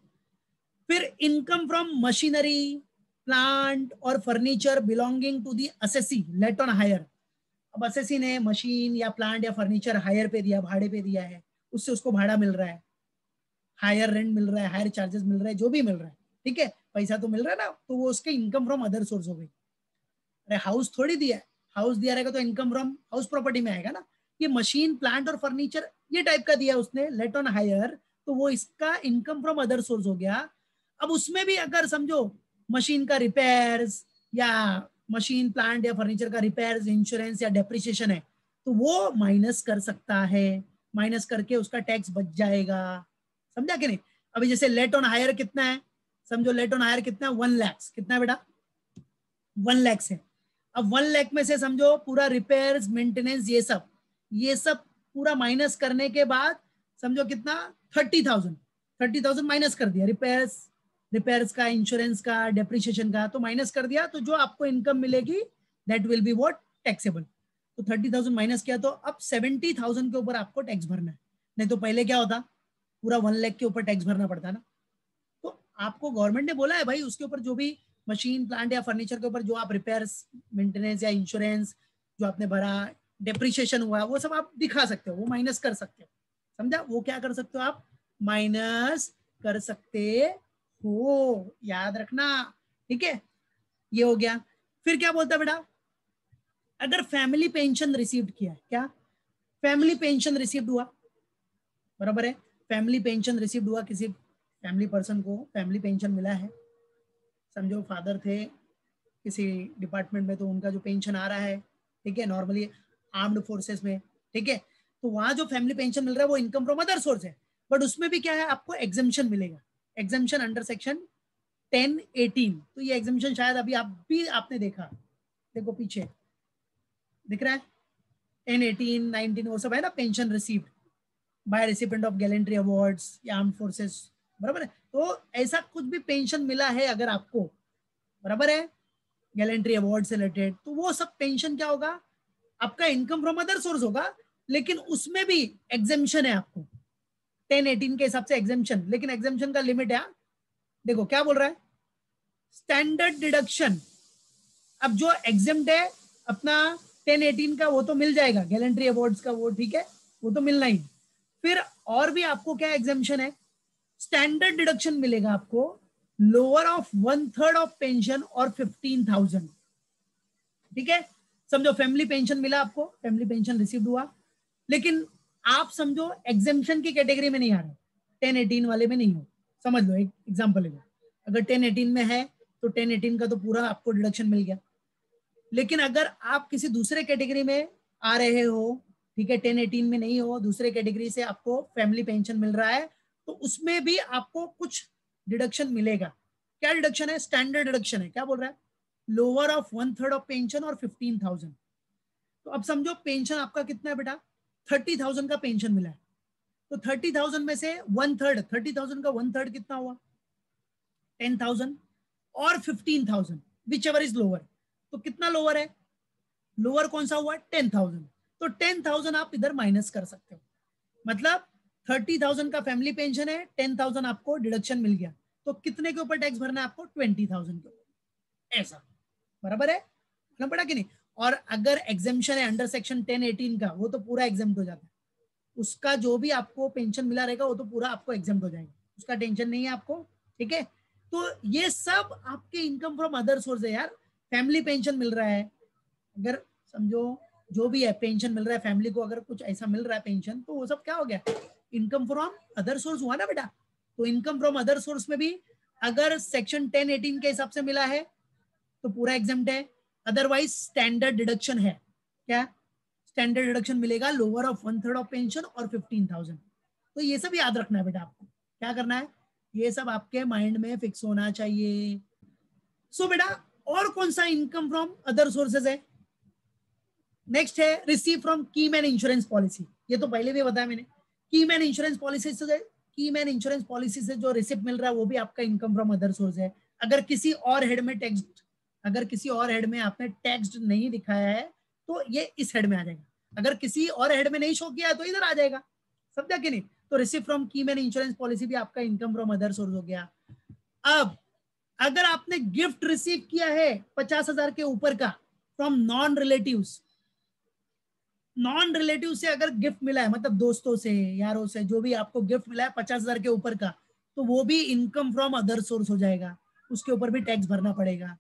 Speaker 1: फिर इनकम फ्रॉम मशीनरी, प्लांट और furniture belonging to the assessee let on hire. अब असेसी ने मशीन या प्लांट या फर्नीचर हायर पे दिया, भाड़े पे दिया है, उससे उसको भाड़ा मिल रहा है, हायर रेंट मिल रहा है, हायर चार्जेस मिल रहा है, जो भी मिल रहा है, ठीक है, पैसा तो मिल रहा है ना, तो वो उसके इनकम फ्रॉम अदर सोर्स हो गई। अरे हाउस थोड़ी दिया है, हाउस दिया रहेगा तो इनकम फ्रॉम हाउस प्रॉपर्टी में आएगा ना, ये मशीन प्लांट और फर्नीचर ये टाइप का दिया उसने लेट ऑन हायर, तो वो इसका इनकम फ्रॉम अदर सोर्स हो गया। अब उसमें भी अगर समझो मशीन का रिपेयर्स या मशीन प्लांट या फर्नीचर का रिपेयर्स, इंश्योरेंस या डेप्रिसिएशन है तो वो माइनस कर सकता है, माइनस करके उसका टैक्स बच जाएगा, समझा कि नहीं। अभी जैसे लेट ऑन हायर कितना है, समझो लेट ऑन हायर कितना है 1 लाख, कितना है बेटा 1 लाख है। अब 1 लाख में से समझो पूरा रिपेयर्स, मेंटेनेंस, ये सब पूरा माइनस करने के बाद समझो कितना 30,000, 30,000 माइनस कर दिया, रिपेयर्स का, इंश्योरेंस का, डेप्रिसिएशन का, तो माइनस कर दिया, तो जो आपको इनकम मिलेगी that will be what taxable. तो 30,000 माइनस किया तो अब 70,000 के ऊपर आपको टैक्स भरना है। नहीं तो पहले क्या होता, पूरा 1 लाख के ऊपर टैक्स भरना पड़ता ना। तो आपको गवर्नमेंट ने बोला है भाई उसके ऊपर जो भी मशीन प्लांट या फर्नीचर के ऊपर जो आप रिपेयर्स मेंटेनेंस या इंश्योरेंस जो आपने भरा, डेप्रिशिएशन हुआ, वो सब आप दिखा सकते हो, वो माइनस कर सकते हो। समझा? वो क्या कर सकते हो आप, माइनस कर सकते हो, याद रखना। ठीक है, ये हो गया। फिर क्या बोलता है बेटा, अगर फैमिली पेंशन रिसीव्ड किया है, क्या फैमिली पेंशन रिसीव्ड हुआ, बराबर है, फैमिली पेंशन रिसीव्ड हुआ, किसी फैमिली पर्सन को फैमिली पेंशन मिला है, समझो फादर थे किसी डिपार्टमेंट में तो उनका जो पेंशन आ रहा है, ठीक है, नॉर्मली आर्म्ड फोर्सेस में, ठीक है, तो वहां जो फैमिली पेंशन मिल रहा है वो इनकम फ्रॉम अदर सोर्स है, बट उसमें भी क्या है, आपको एग्जम्पशन मिलेगा, एग्जम्पशन अंडर सेक्शन 1018। तो ये एग्जम्पशन शायद अभी आप भी आपने देखा, देखो पीछे दिख रहा है 1018 19 वो सब है ना, pension received by recipient of gallantry awards या आर्म्ड फोर्सेस, बराबर है। तो ऐसा कुछ भी पेंशन मिला है अगर आपको, बराबर है, गैलेंट्री अवार्ड से रिलेटेड, तो वो सब पेंशन क्या होगा, आपका इनकम फ्रॉम अदर सोर्स होगा, लेकिन उसमें भी एग्जेम्पशन है आपको 1018 के हिसाब से एग्जेम्पशन, लेकिन एग्जेम्पशन का लिमिट है। देखो क्या बोल रहा है, स्टैंडर्ड डिडक्शन। अब जो एग्जेम्प्ट है अपना 1018 का वो तो मिल जाएगा, गैलेंट्री अवार्ड्स का वो ठीक है, वो तो मिलना ही। फिर और भी आपको क्या एग्जेम्पशन है, स्टैंडर्ड डिडक्शन मिलेगा आपको लोअर ऑफ 1/3 ऑफ पेंशन और 15,000। ठीक है, समझो फैमिली पेंशन मिला आपको, फैमिली पेंशन रिसीव हुआ, लेकिन आप समझो एग्जेम्पशन की कैटेगरी में नहीं आ रहे, 1018 वाले में नहीं हो। समझ लो, एक एग्जांपल ले लो, अगर 1018 में है तो 1018 का तो पूरा आपको डिडक्शन मिल गया, लेकिन अगर आप किसी दूसरे कैटेगरी में आ रहे हो, ठीक है, 1018 में नहीं हो, दूसरे कैटेगरी से आपको फैमिली पेंशन मिल रहा है, तो उसमें भी आपको कुछ डिडक्शन मिलेगा। क्या डिडक्शन है, स्टैंडर्ड डिडक्शन है, क्या बोल रहा है, लोअर ऑफ 1/3 ऑफ पेंशन और 15,000। तो अब समझो पेंशन आपका कितना है बेटा, 30,000 का पेंशन मिला है, तो 30,000 में से 1/3, 30,000 का 1/3 कितना हुआ, 10,000 और 15,000 विच एवर इज लोअर। तो कितना लोअर है, लोअर कौन सा हुआ, 10,000। तो 10,000 आप इधर माइनस कर सकते हो, मतलब 30,000 का फैमिली पेंशन है, 10,000 आपको डिडक्शन मिल गया, तो कितने के ऊपर टैक्स भरना है आपको, 20,000 के ऊपर, ऐसा, बराबर है ना, पड़ा कि नहीं। और अगर एग्जेम्पशन है अंडर सेक्शन 1018 का, वो तो पूरा एग्जेम्प्ट हो जाता है, उसका जो भी आपको पेंशन मिला रहेगा वो तो पूरा आपको एग्जेम्प्ट हो जाएगा, उसका टेंशन नहीं है आपको। ठीक है, तो ये सब आपके इनकम फ्रॉम अदर सोर्स है यार। फैमिली पेंशन मिल रहा है, अगर समझो जो भी है पेंशन मिल रहा है फैमिली को, अगर कुछ ऐसा मिल रहा है पेंशन, तो वो सब क्या हो गया, इनकम फ्रॉम अदर सोर्स हुआ ना बेटा। तो इनकम फ्रॉम अदर सोर्स में भी अगर सेक्शन 1018 के हिसाब से मिला है तो पूरा एग्जेम्प्ट है, अदरवाइज स्टैंडर्ड डिडक्शन है, क्या स्टैंडर्ड डिडक्शन मिलेगा लोअर ऑफ 1/3 ऑफ पेंशन और 15,000। तो ये सब याद रखना है बेटा, आपको क्या करना है, ये सब आपके माइंड में फिक्स होना चाहिए। सो बेटा और कौन सा इनकम फ्रॉम अदर सोर्सेज है, नेक्स्ट है रिसीव फ्रॉम की मैन इंश्योरेंस पॉलिसी। ये तो पहले भी बताया मैंने, की मैन इंश्योरेंस पॉलिसी से, की मैन इंश्योरेंस पॉलिसी से जो रिसिप्ट मिल रहा है वो भी आपका इनकम फ्रॉम अदर सोर्स है। अगर किसी और हेड में टैक्स, अगर किसी और हेड में आपने टैक्स नहीं दिखाया है तो ये इस हेड में आ जाएगा, अगर किसी और हेड में नहीं शो किया तो इधर आ जाएगा, समझा कि नहीं। तो रिसीव फ्रॉम की मैन इंश्योरेंस पॉलिसी भी आपका इनकम फ्रॉम अदर सोर्स हो गया। अब अगर आपने गिफ्ट रिसीव किया है 50,000 के ऊपर का from non relatives, non relative से अगर गिफ्ट मिला है, मतलब दोस्तों से यारों से जो भी आपको गिफ्ट मिला है 50,000 के ऊपर का, तो वो भी इनकम फ्रॉम अदर सोर्स हो जाएगा, उसके ऊपर भी टैक्स भरना पड़ेगा,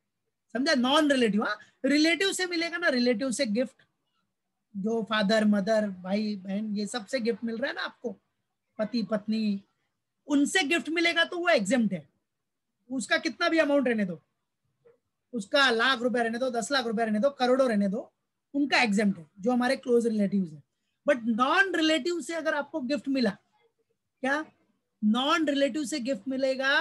Speaker 1: समझा। नॉन रिलेटिव, हाँ रिलेटिव से मिलेगा ना, रिलेटिव से गिफ्ट, जो फादर मदर भाई बहन ये सब से गिफ्ट मिल रहा है ना आपको, पति पत्नी, उनसे गिफ्ट मिलेगा तो वो एग्जेम्प्ट है, उसका कितना भी अमाउंट रहने दो, उसका लाख रुपए रहने दो, 10 लाख रुपए रहने दो, करोड़ों रहने दो, उनका एग्जेम्प्ट है, जो हमारे क्लोज रिलेटिव्स है। बट नॉन रिलेटिव से अगर आपको गिफ्ट मिला, क्या नॉन रिलेटिव से गिफ्ट मिलेगा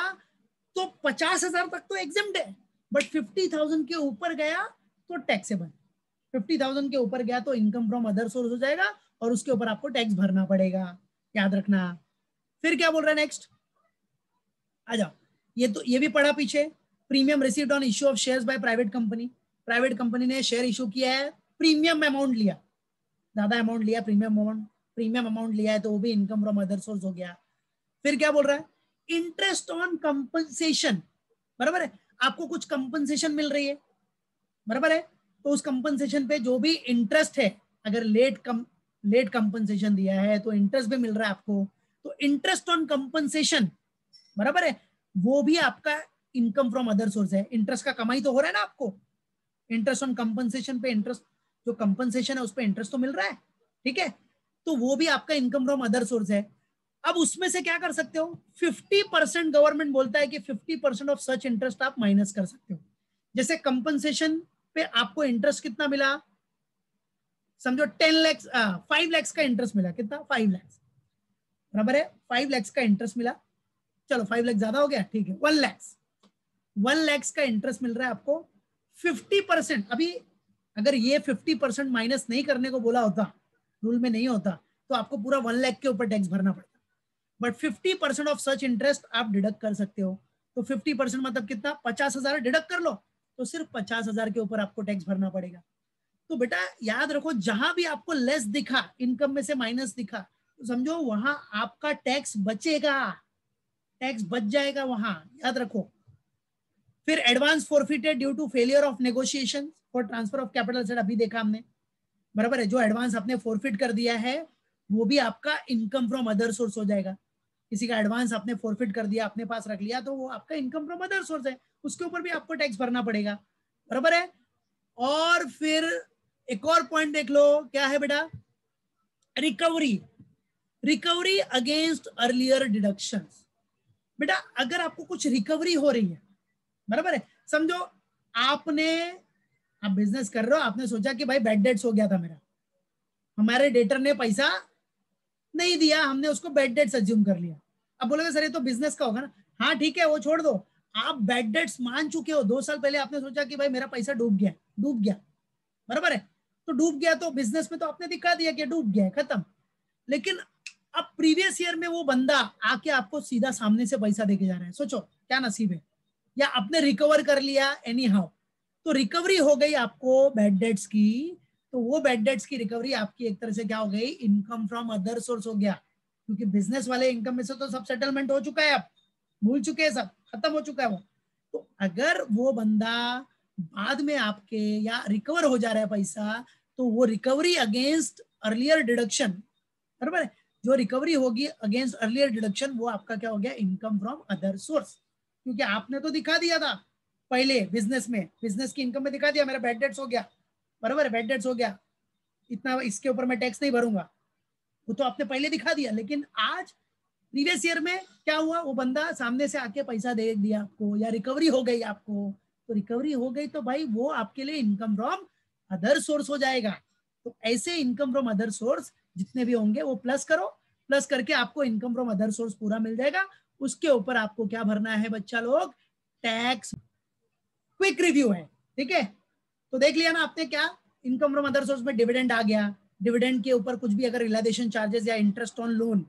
Speaker 1: तो 50,000 तक तो एग्जेम्प्ट है, बट 50,000 के ऊपर गया तो टैक्सेबल, 50,000 के ऊपर गया तो इनकम फ्रॉम अदर सोर्स हो जाएगा और उसके ऊपर आपको टैक्स भरना पड़ेगा, याद रखना। फिर क्या बोल रहा है नेक्स्ट, आ जाओ, ये तो ये भी पढ़ा पीछे, premium received on issue of shares by private company. Private company ने शेयर इशू किया है, प्रीमियम अमाउंट लिया, ज्यादा अमाउंट लिया, प्रीमियम अमाउंट लिया है, तो वो भी इनकम फ्रॉम अदर सोर्स हो गया। फिर क्या बोल रहा है, इंटरेस्ट ऑन कंपनसेशन, बराबर है, आपको कुछ कंपनसेशन मिल रही है, बराबर है, तो उस कंपनसेशन पे जो भी इंटरेस्ट है, अगर लेट कंपनसेशन दिया है तो इंटरेस्ट भी मिल रहा है आपको, तो इंटरेस्ट ऑन कंपनसेशन, बराबर है, वो भी आपका इनकम फ्रॉम अदर सोर्स है। इंटरेस्ट का कमाई तो हो रहा है ना आपको, इंटरेस्ट ऑन कंपनसेशन पे, इंटरेस्ट जो कंपनसेशन है उस पे इंटरेस्ट तो मिल रहा है, ठीक है, तो वो भी आपका इनकम फ्रॉम अदर सोर्स है। अब उसमें से क्या कर सकते हो, 50% गवर्नमेंट बोलता है कि 50% ऑफ सच इंटरेस्ट आप माइनस कर सकते हो। जैसे कंपनसेशन पे आपको इंटरेस्ट कितना मिला, समझो 10 लाख 5 लाख का इंटरेस्ट मिला, कितना 5 लाख, बराबर है, 5 लाख का इंटरेस्ट मिला, चलो 5 लाख ज्यादा हो गया, ठीक है, 1 लाख का इंटरेस्ट मिल रहा है आपको, 50%, अभी अगर ये 50% माइनस नहीं करने को बोला होता, रूल में नहीं होता, तो आपको पूरा 1 लाख के ऊपर टैक्स भरना पड़ता, बट 50% ऑफ सच इंटरेस्ट आप डिडक्ट कर सकते हो। तो 50% मतलब कितना, 50,000 डिडक्ट कर लो, तो सिर्फ 50,000 के ऊपर आपको टैक्स भरना पड़ेगा। तो बेटा याद रखो, जहां भी आपको लेस दिखा, इनकम में से माइनस दिखा, तो समझो वहां आपका टैक्स बचेगा, टैक्स बच जाएगा वहां, याद रखो। फिर advance forfeited due to failure of negotiation for transfer of capital asset, अभी देखा हमने, बराबर है, जो एडवांस आपने फॉरफिट कर दिया है वो भी आपका इनकम फ्रॉम अदर सोर्स हो जाएगा। किसी का एडवांस आपने फॉरफिट कर दिया, अपने पास रख लिया, तो वो आपका इनकम फ्रॉम अदर सोर्स है, उसके ऊपर भी आपको टैक्स भरना पड़ेगा, बराबर है। और फिर एक और पॉइंट देख लो, क्या है बेटा, रिकवरी अगेंस्ट अर्लियर डिडक्शंस। बेटा अगर आपको कुछ रिकवरी हो रही है, बराबर है, समझो आप बिजनेस कर रहे हो, आपने सोचा कि भाई बैड डेट्स हो गया था मेरा, हमारे डेटर ने पैसा नहीं दिया, हमने उसको बैड डेट्स अज्यूम कर लिया। अब बोलोगे सर ये तो बिजनेस का होगा ना, हाँ ठीक है वो छोड़ दो, आप बैड डेट्स मान चुके हो, 2 साल पहले आपने सोचा कि भाई मेरा पैसा डूब गया, बराबर है, तो डूब गया, तो बिजनेस में तो आपने दिखा दिया कि डूब गया, खत्म। लेकिन अब प्रीवियस ईयर में वो बंदा आके आपको सीधा सामने से पैसा देके जा रहा है, सोचो क्या नसीब है, या आपने रिकवर कर लिया एनी हाउ, तो रिकवरी हो गई आपको बैड डेट्स की, तो वो बैड डेट्स की रिकवरी आपकी एक तरह से क्या हो गई, इनकम फ्रॉम अदर सोर्स हो गया, क्योंकि बिजनेस वाले इनकम में से तो सब सेटलमेंट हो चुका है, अब भूल चुके हैं, सब खत्म हो चुका है वो। तो अगर वो बंदा बाद में आपके या रिकवर हो जा रहा है पैसा, तो वो रिकवरी अगेंस्ट अर्लियर डिडक्शन, बराबर है, जो रिकवरी होगी अगेंस्ट अर्लियर डिडक्शन, वो आपका क्या हो गया, इनकम फ्रॉम अदर सोर्स, क्योंकि आपने तो दिखा दिया था पहले बिजनेस की इनकम में दिखा दिया मेरा बैड डेट्स हो गया, बराबर है, बैड डेट्स हो गया, इतना इसके ऊपर मैं टैक्स नहीं भरूंगा, वो तो आपने पहले दिखा दिया। लेकिन आज प्रीवियस ईयर में क्या हुआ, वो बंदा सामने से आके पैसा दे दिया आपको, या रिकवरी हो गई आपको, तो रिकवरी हो गई तो भाई वो आपके लिए इनकम फ्रॉम अदर सोर्स हो जाएगा। तो ऐसे इनकम फ्रॉम अदर सोर्स जितने भी होंगे वो प्लस करो, प्लस करके आपको इनकम फ्रॉम अदर सोर्स पूरा मिल जाएगा, उसके ऊपर आपको क्या भरना है बच्चा लोग, टैक्स। क्विक रिव्यू है, ठीक है, तो देख लिया ना आपने, क्या इनकम फ्रॉम अदर सोर्स में डिविडेंड आ गया, डिविडेंड के ऊपर कुछ भी अगर रियलाइजेशन चार्जेस या इंटरेस्ट ऑन लोन,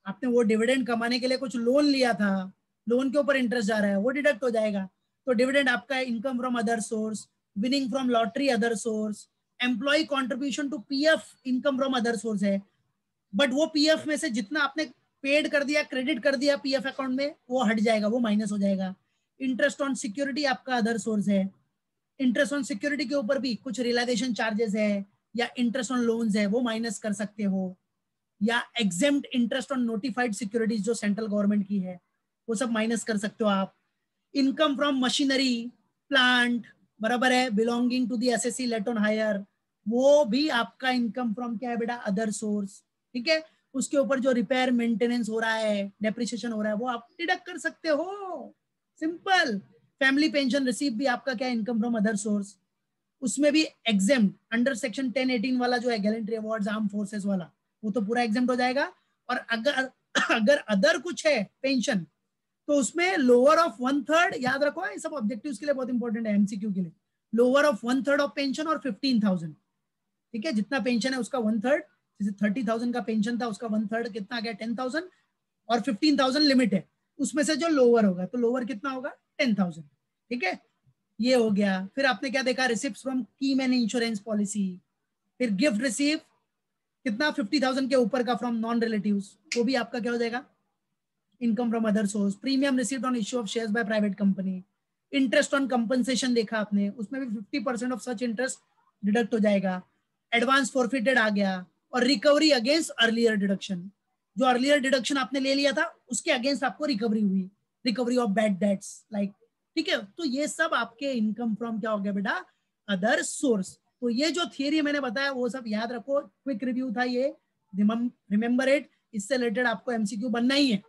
Speaker 1: आपने वो डिविडेंड कमाने के लिए कुछ लोन लिया था, लोन के ऊपर इंटरेस्ट जा रहा है, वो डिडक्ट हो जाएगा, तो डिविडेंड आपका income from other source, winning from lottery other source, employee contribution to PF income from other source है, बट वो पीएफ में से जितना आपने पेड कर दिया, क्रेडिट कर दिया पीएफ अकाउंट में, वो हट जाएगा, वो माइनस हो जाएगा। इंटरेस्ट ऑन सिक्योरिटी आपका अदर सोर्स है, इंटरेस्ट ऑन सिक्योरिटी के ऊपर भी कुछ रियलाइजेशन चार्जेस है या इंटरेस्ट ऑन लोन्स है, वो माइनस कर सकते हो, या exempt interest on notified securities जो सेंट्रल गवर्नमेंट की है, वो सब माइनस कर सकते हो आप। इनकम फ्रॉम मशीनरी प्लांट, बराबर है, belonging to the assessee let on hire, वो भी आपका इनकम फ्रॉम क्या है बेटा, अदर सोर्स, ठीक है, उसके ऊपर जो रिपेयर मेंटेनेंस हो रहा है, डेप्रिसिएशन हो रहा है, वो आप डिडक्ट कर सकते हो, सिंपल। फैमिली पेंशन रिसीव भी आपका क्या, इनकम फ्रॉम अदर सोर्स, उसमें भी एग्जेम्प्ट अंडर सेक्शन 1018 वाला जो है गैलेंट्री अवार्ड्स आर्म फोर्सेस वाला, वो तो पूरा एग्जेम्प्ट हो जाएगा। और अगर अदर कुछ है पेंशन, तो उसमें लोअर ऑफ 1/3, याद रखो ये सब ऑब्जेक्टिव्स के लिए बहुत इंपॉर्टेंट है, एमसीक्यू के लिए, लोअर ऑफ 1/3 ऑफ पेंशन और 15,000, ठीक है, जितना पेंशन है उसका 1/3, जैसे 30,000 का पेंशन था उसका 1/3 कितना आ गया, 10,000, और 15,000 लिमिट है, उसमें से जो लोअर होगा, तो लोअर कितना होगा, 10,000, ठीक है, ये हो गया। फिर आपने क्या देखा, रिसिप्ट फ्रॉम की मैन इंश्योरेंस पॉलिसी। फिर गिफ्ट रिसीव कितना 50,000 के ऊपर का फ्रॉम नॉन रिलेटिव्स, वो भी आपका क्या हो जाएगा, income from other source. Premium received on issue of shares by private company. Interest on compensation देखा आपने, उसमें भी 50% ऑफ सच इंटरेस्ट डिडक्ट हो जाएगा। एडवांस फॉरफिटेड आ गया। और रिकवरी अगेंस्ट अर्लियर डिडक्शन, जो अर्लियर डिडक्शन आपने ले लिया था उसके अगेंस्ट आपको रिकवरी हुई, recovery of bad debts like, ठीक है। तो ये सब आपके इनकम फ्रॉम क्या हो गया बेटा, अदर सोर्स। तो ये जो थियरी मैंने बताया वो सब याद रखो, क्विक रिव्यू था ये, रिमेंबर इट, इससे रिलेटेड आपको एमसीक्यू बनना ही है।